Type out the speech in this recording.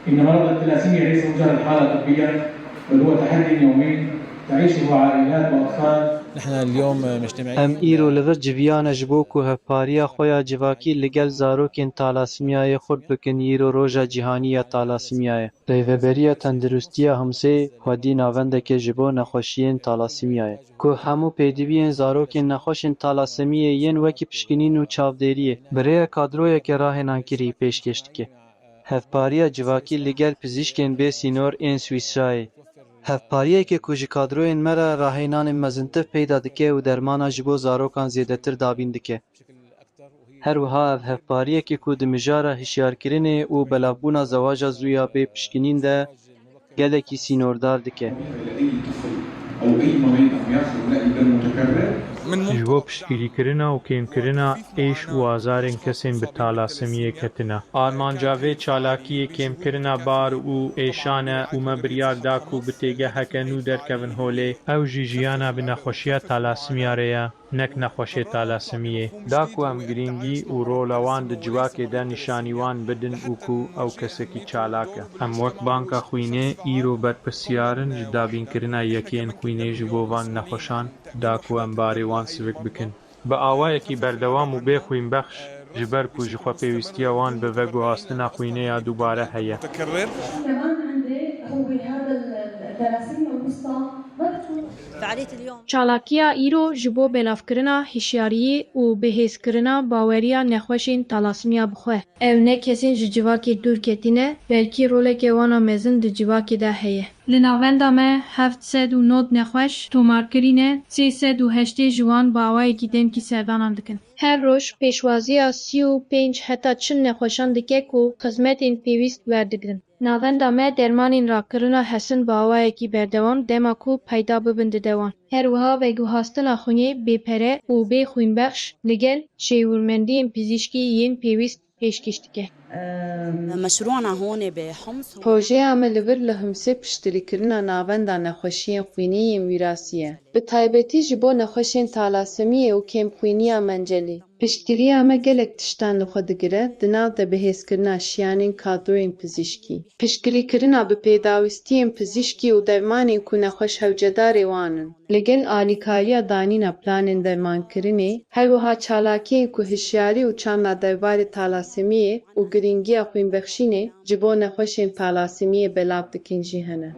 إن مرض الثلاسيميا ليس مجرد حالة طبية، بل هو تحدي يومي تعيشه عائلات وأطفال. نحن اليوم مجتمعين ام ایرو لور جویان جبو که هفپاریا خویا جواکی لگل زاروکین تالاسیمیای خود بکن ایرو روژا جهانی تالاسیمیای. ریوبریا تندرستیا همسه خودی ناونده که جبو نخوشیین تالاسیمیای. که همو پیدوین زاروکین نخوشین تالاسیمیای ین وکی پشکنین و چاودیریه. برای کادرویا که راه نانکری پیش کشت که. هفپاریا جواکی لگل پزیشکین بی سینور این سویسرای. هفپاریه که کجی کادروین مرا راهینان مزنتف پیدا دکه و درمانا جبو زاروکان زیادتر دابین دکه. هر وها هفپاریه که کود مجارا هشیار کرنه و بلافبونا زواجا زویا به پشکنین ده گلکی سینوردار دکه. أو أي مريض عم ياخذ نقل دم متكرر جبو پشگیریکرنا و کمکرنا ایش و آزارین کسین به تالاسیمیه کتنا. آرمانجاوه چالاکی کمکرنا بار و ایشانه و مبریار داکو بتیگه هکنو درکون هوله او جیجیانا به نخوشیه تالاسیمیه ریا نک نخوشی تالاسیمیه. داکو هم گرینگی و رولوان ده جواک ده نشانیوان بدن اوکو او کسکی چالاکه. هم وقت بانکا خوینه ایرو برپسیارن جدابین کرنا یکین خوینه جبووان نخوشان داکو هم باری وان سوک بکن. با آوایکی بردوام و بخوین بخش جبر کو جخوا پیوستی وان به وگو هاستنا خوینه یا دوباره هیا. كمان عندي هو هذا الثلاسيميا الوسطى ما بتكون فعالية اليوم چالاکیا ایرو جبو بلافکرنا هشیاری و بهیزکرنا باوریا نخوشین تالاسیمیا بخواه. او نه کسین جواکی دور کتینه بلکی رولک وانا مزن ده جواکی ده هیه. لناوندا me 709 nexweş tomarkirîne 308 jiwan bi awayekî demkî serdanan dikin. Her roj pêşwaziya 35 heta çin nexweşan dike ku xizmetên pêwîst werdigrin. Navenda me dermanên rakirina hesin bi awayekî berdewam dema ku peyda bibin di dewan. Her wiha veguhastina xwînê bêpere û bê xwînbexş li gel şêwirmendiyên pizîşkî yên pêwîst pêşkêş dike. مشروعنا هون بحمص پروژه me li vir li Himsê piştîrîkirina navenda nexweşiyên xwîniyên wîrasî ye. Bi taybetî ji bo nexweşên talasîmiyê û kêmxwîniya mencelî. Piştgiriya me gelek tiştan li xwe digire di nav de bihêzkirina şiyanên kadroyên pizîşkî. Piştgirîkirina bi pêdawîstiyên pizîşkî û dermanên ku nexweş hewcedarê wan in. Li gel alîkariya danîna planên dermankirinê, her wiha çalakiyên ku hişyarî û çanda derbarê talasîmiyê û girîngiya xwînbexşînê ji bo nexweşên talasîmiyê belav dikin jî hene.